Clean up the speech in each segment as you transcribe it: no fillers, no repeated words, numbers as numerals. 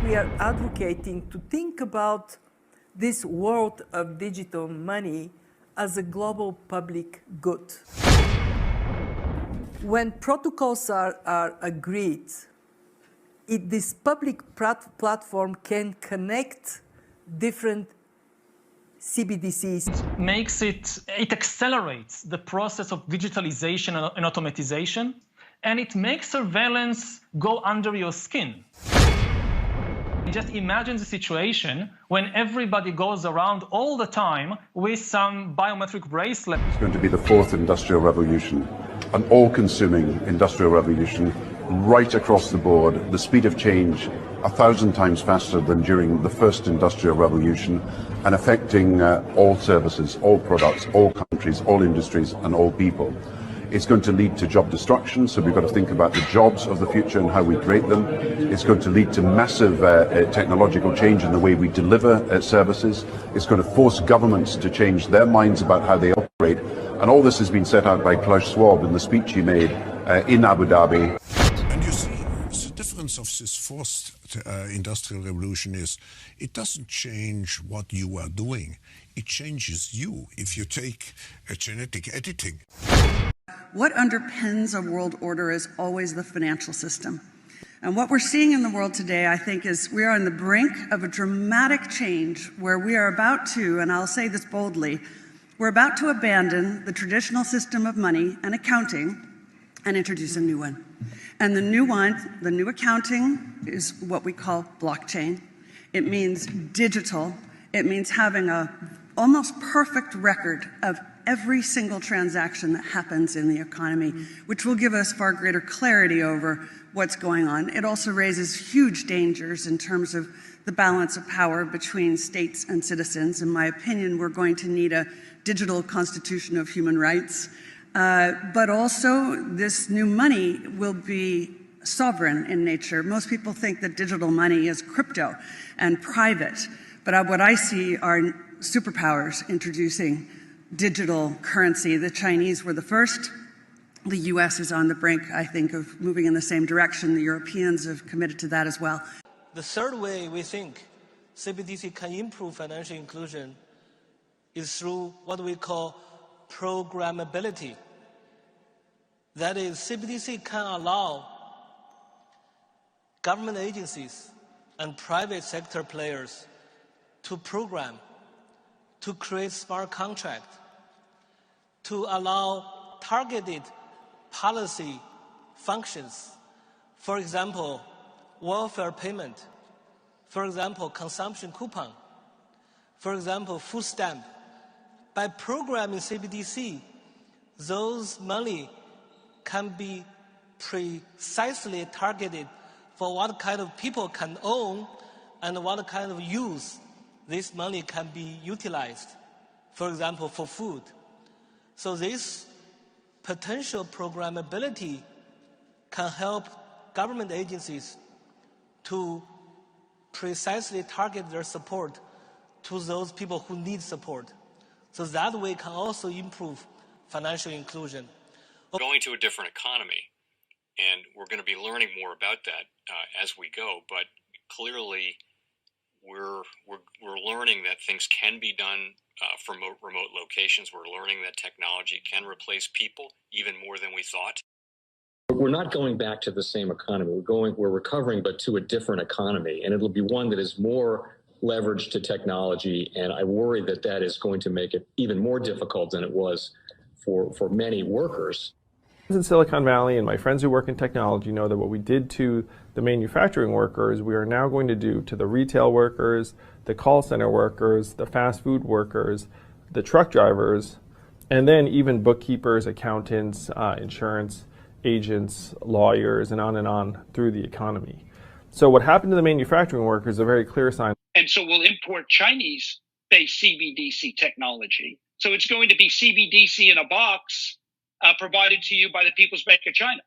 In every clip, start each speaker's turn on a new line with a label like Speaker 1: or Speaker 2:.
Speaker 1: we are advocating to think about this world of digital money as a global public good. When protocols are agreed, this public platform can connect different CBDCs.
Speaker 2: It accelerates the process of digitalization and automatization, and it makes surveillance go under your skin. Just imagine the situation when everybody goes around all the time with some biometric bracelet.
Speaker 3: It's going to be the fourth industrial revolution, an all-consuming industrial revolution right across the board. The speed of change 1,000 times faster than during the first industrial revolution, and affecting all services, all products, all countries, all industries, and all people. It's going to lead to job destruction, so we've got to think about the jobs of the future and how we create them. It's going to lead to massive technological change in the way we deliver services. It's going to force governments to change their minds about how they operate. And all this has been set out by Klaus Schwab in the speech he made in Abu Dhabi.
Speaker 4: And you see, the difference of this fourth industrial revolution is it doesn't change what you are doing. It changes you if you take a genetic editing.
Speaker 5: What underpins a world order is always the financial system. And what we're seeing in the world today, I think, is we are on the brink of a dramatic change where we are about to, and I'll say this boldly, we're about to abandon the traditional system of money and accounting and introduce a new one. And the new accounting is what we call blockchain. It means digital. It means having a almost perfect record of every single transaction that happens in the economy, which will give us far greater clarity over what's going on. It also raises huge dangers in terms of the balance of power between states and citizens. In my opinion, we're going to need a digital constitution of human rights. But also, this new money will be sovereign in nature. Most people think that digital money is crypto and private, but what I see are superpowers introducing digital currency. The Chinese were the first. The US is on the brink, I think, of moving in the same direction. The Europeans have committed to that as well.
Speaker 6: The third way we think CBDC can improve financial inclusion is through what we call programmability. That is, CBDC can allow government agencies and private sector players to program, to create smart contract, to allow targeted policy functions. For example, welfare payment. For example, consumption coupon. For example, food stamp. By programming CBDC, those money can be precisely targeted for what kind of people can own and what kind of use this money can be utilized, for example, for food. So this potential programmability can help government agencies to precisely target their support to those people who need support. So that way can also improve financial inclusion.
Speaker 7: We're going to a different economy, and we're going to be learning more about that as we go, but clearly we're learning that things can be done from remote locations. We're learning that technology can replace people even more than we thought.
Speaker 8: We're not going back to the same economy. We're recovering, but to a different economy, and it'll be one that is more leveraged to technology. And I worry that that is going to make it even more difficult than it was for many workers.
Speaker 9: In Silicon Valley, and my friends who work in technology know that what we did to the manufacturing workers, we are now going to do to the retail workers, the call center workers, the fast food workers, the truck drivers, and then even bookkeepers, accountants, insurance agents, lawyers, and on through the economy. So what happened to the manufacturing workers is a very clear sign.
Speaker 10: And so we'll import Chinese-based CBDC technology. So it's going to be CBDC in a box provided to you by the People's Bank of China.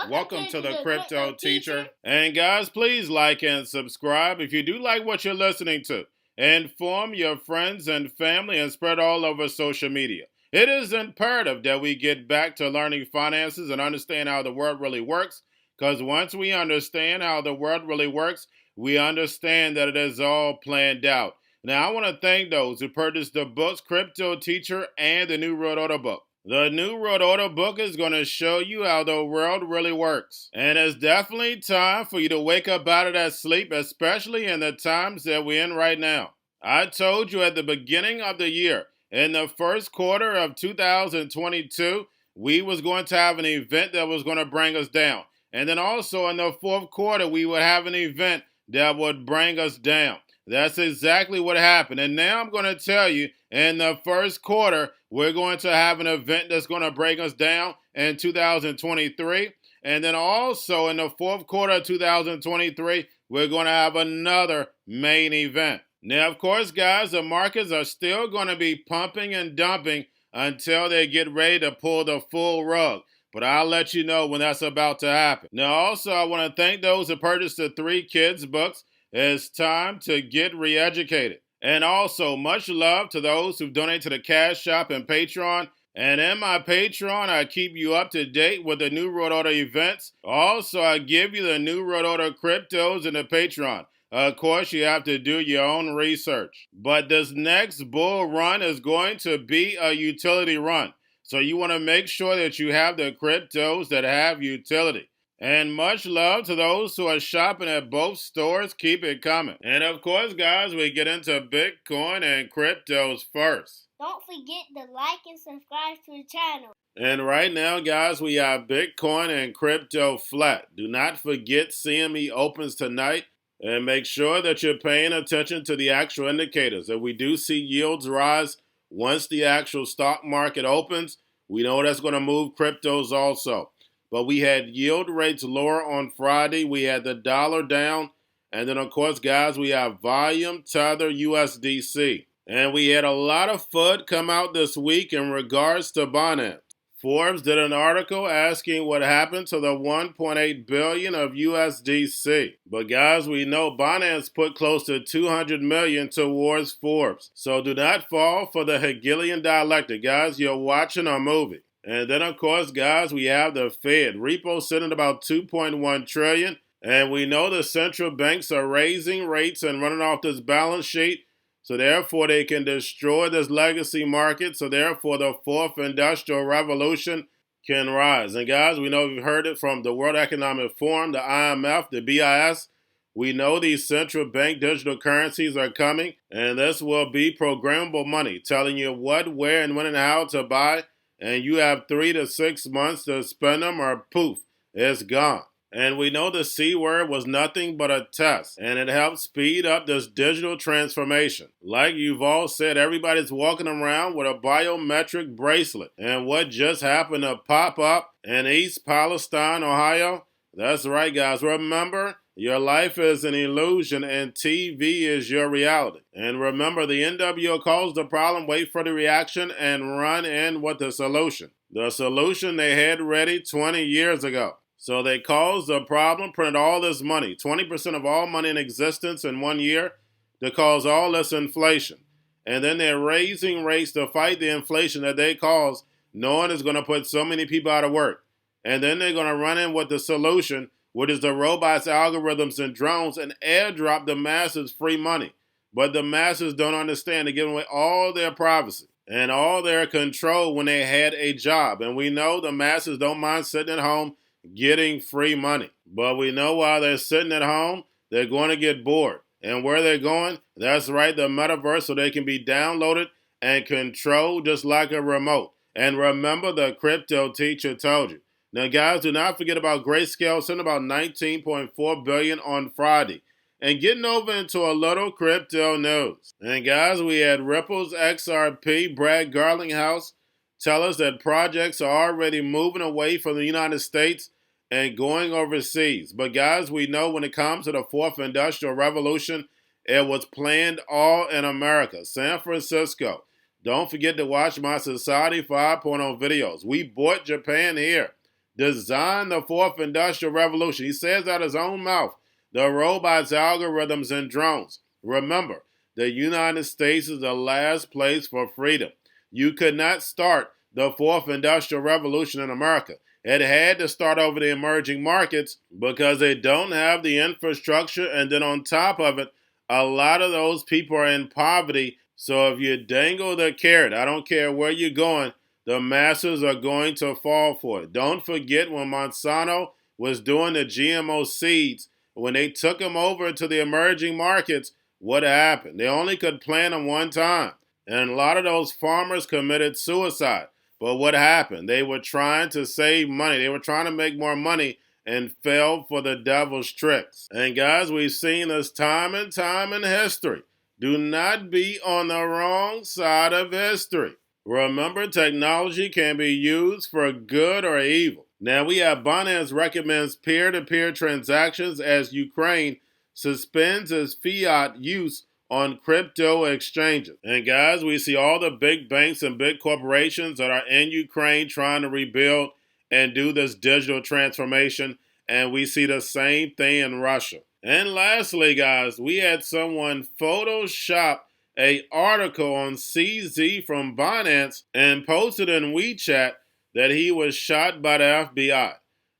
Speaker 11: Welcome to the Crypto Teacher. And guys, please like and subscribe if you do like what you're listening to. Inform your friends and family and spread all over social media. It is imperative that we get back to learning finances and understand how the world really works, because once we understand how the world really works, we understand that it is all planned out. Now, I want to thank those who purchased the books Cryptoteacher and the New World Order book. The New World Order book is going to show you how the world really works. And it's definitely time for you to wake up out of that sleep, especially in the times that we're in right now. I told you at the beginning of the year, in the first quarter of 2022, we was going to have an event that was going to bring us down. And then also in the fourth quarter, we would have an event that would bring us down. That's exactly what happened. And now I'm going to tell you, in the first quarter, we're going to have an event that's going to bring us down in 2023. And then also in the fourth quarter of 2023, we're going to have another main event. Now, of course, guys, the markets are still going to be pumping and dumping until they get ready to pull the full rug. But I'll let you know when that's about to happen. Now, also, I want to thank those who purchased the 3 Kids books. It's time to get re-educated. And also, much love to those who've donated to the Cash Shop and Patreon. And in my Patreon, I keep you up to date with the New World Order events. Also, I give you the New World Order cryptos in the Patreon. Of course, you have to do your own research. But this next bull run is going to be a utility run. So you want to make sure that you have the cryptos that have utility. And much love to those who are shopping at both stores. Keep it coming. And of course, guys, we get into Bitcoin and cryptos first.
Speaker 12: Don't forget to like and subscribe to the channel.
Speaker 11: And right now, guys, we have Bitcoin and crypto flat. Do not forget CME opens tonight. And make sure that you're paying attention to the actual indicators. If we do see yields rise once the actual stock market opens, we know that's going to move cryptos also. But we had yield rates lower on Friday. We had the dollar down. And then, of course, guys, we have volume, tether, USDC. And we had a lot of FUD come out this week in regards to Binance. Forbes did an article asking what happened to the 1.8 billion of USDC. But guys, we know Binance put close to 200 million towards Forbes. So do not fall for the Hegelian dialectic. Guys, you're watching a movie. And then, of course, guys, we have the Fed. Repo sitting at about 2.1 trillion. And we know the central banks are raising rates and running off this balance sheet. So therefore, they can destroy this legacy market. So therefore, the fourth industrial revolution can rise. And guys, we know you've heard it from the World Economic Forum, the IMF, the BIS. We know these central bank digital currencies are coming. And this will be programmable money, telling you what, where, and when and how to buy. And you have 3 to 6 months to spend them or poof, it's gone. And we know the C word was nothing but a test, and it helped speed up this digital transformation. Like you've all said, everybody's walking around with a biometric bracelet. And what just happened to pop up in East Palestine, Ohio? That's right, guys. Remember, your life is an illusion and TV is your reality. And remember, the NWO calls the problem, wait for the reaction, and run in with the solution. The solution they had ready 20 years ago. So they caused the problem, printed all this money, 20% of all money in existence in 1 year, to cause all this inflation. And then they're raising rates to fight the inflation that they caused, knowing it's going to put so many people out of work. And then they're going to run in with the solution, which is the robots, algorithms, and drones, and airdrop the masses free money. But the masses don't understand. They're giving away all their privacy and all their control when they had a job. And we know the masses don't mind sitting at home getting free money. But we know while they're sitting at home, they're going to get bored. And where they're going, that's right, the metaverse, so they can be downloaded and controlled just like a remote. And remember, the crypto teacher told you. Now, guys, do not forget about Grayscale, sending about $19.4 billion on Friday. And getting over into a little crypto news. And guys, we had Ripple's XRP Brad Garlinghouse tell us that projects are already moving away from the United States and going overseas. But guys, we know when it comes to the fourth industrial revolution, it was planned all in America, San Francisco. Don't forget to watch my Society 5.0 videos. We bought Japan here, designed the fourth industrial revolution. He says out of his own mouth, the robots, algorithms, and drones. Remember, the United States is the last place for freedom. You could not start the fourth industrial revolution in America. It had to start over the emerging markets because they don't have the infrastructure. And then on top of it, a lot of those people are in poverty. So if you dangle the carrot, I don't care where you're going, the masses are going to fall for it. Don't forget when Monsanto was doing the GMO seeds, when they took them over to the emerging markets, what happened? They only could plant them one time. And a lot of those farmers committed suicide. But what happened? They were trying to save money. They were trying to make more money and fell for the devil's tricks. And guys, we've seen this time and time in history. Do not be on the wrong side of history. Remember, technology can be used for good or evil. Now we have Binance recommends peer-to-peer transactions as Ukraine suspends its fiat use on crypto exchanges. And guys, we see all the big banks and big corporations that are in Ukraine trying to rebuild and do this digital transformation. And we see the same thing in Russia. And lastly, guys, we had someone Photoshop an article on CZ from Binance and posted in WeChat that he was shot by the FBI.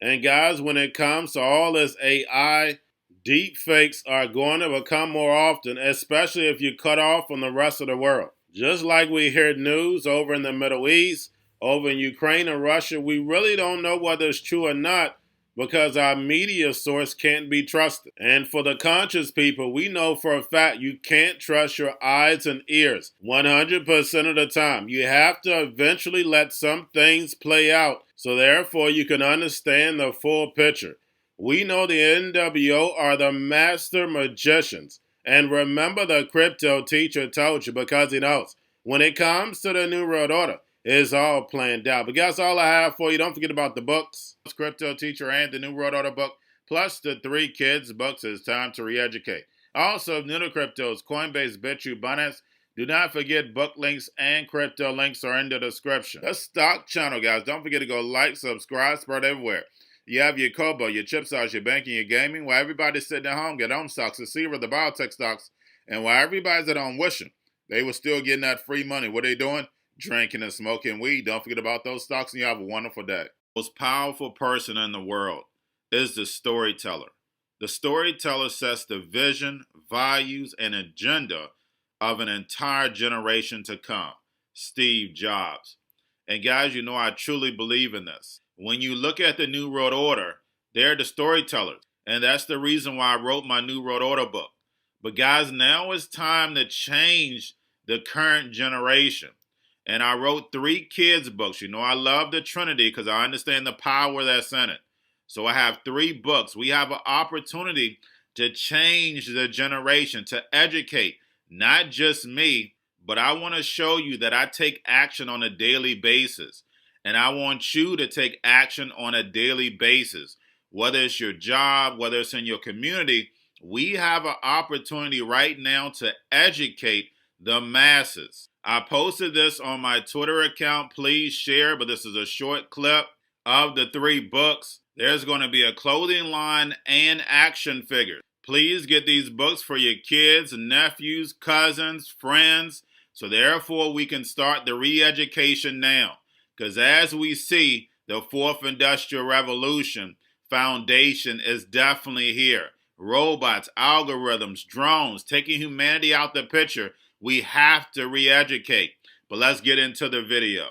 Speaker 11: And guys, when it comes to all this AI, deep fakes are going to become more often, especially if you cut off from the rest of the world. Just like we hear news over in the Middle East, over in Ukraine and Russia, we really don't know whether it's true or not because our media source can't be trusted. And for the conscious people, we know for a fact you can't trust your eyes and ears 100% of the time. You have to eventually let some things play out so therefore you can understand the full picture. We know the NWO are the master magicians. And remember, the crypto teacher told you because he knows. When it comes to the New World Order, it's all planned out. But guys, all I have for you, don't forget about the books. Crypto Teacher and the New World Order book, plus the 3 kids books. It's time to re-educate. Also, new to cryptos, Coinbase, Bitrue, Binance. Do not forget book links and crypto links are in the description. The stock channel, guys. Don't forget to go like, subscribe, spread everywhere. You have your Kobo, your chip stocks, your banking, your gaming. While everybody's sitting at home, get on stocks, the Seaver, the biotech stocks. And while everybody's at home wishing they were still getting that free money, what are they doing? Drinking and smoking weed. Don't forget about those stocks, and you have a wonderful day. The most powerful person in the world is the storyteller. The storyteller sets the vision, values, and agenda of an entire generation to come. Steve Jobs. And guys, you know I truly believe in this. When you look at the New World Order, they're the storytellers. And that's the reason why I wrote my New World Order book. But guys, now it's time to change the current generation. And I wrote 3 kids books. You know, I love the Trinity because I understand the power that's in it. So I have 3 books. We have an opportunity to change the generation, to educate, not just me, but I want to show you that I take action on a daily basis. And I want you to take action on a daily basis. Whether it's your job, whether it's in your community, we have an opportunity right now to educate the masses. I posted this on my Twitter account. Please share, but this is a short clip of the 3 books. There's going to be a clothing line and action figures. Please get these books for your kids, nephews, cousins, friends, so therefore we can start the re-education now. Because as we see, the 4th Industrial Revolution foundation is definitely here. Robots, algorithms, drones, taking humanity out the picture. We have to re-educate. But let's get into the video.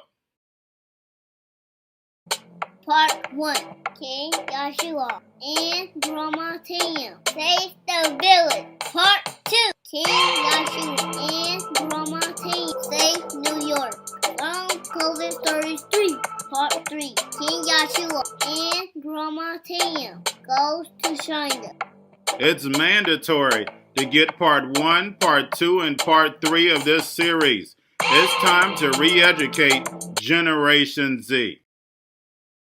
Speaker 12: Part 1. King Joshua and Grandma Tam save the village. Part 2. King Joshua and Grandma Tam save New York from COVID-33. Part 3. King Joshua and Grandma Tam goes to China.
Speaker 11: It's mandatory to get part 1, part 2, and part 3 of this series. It's time to re-educate Generation Z.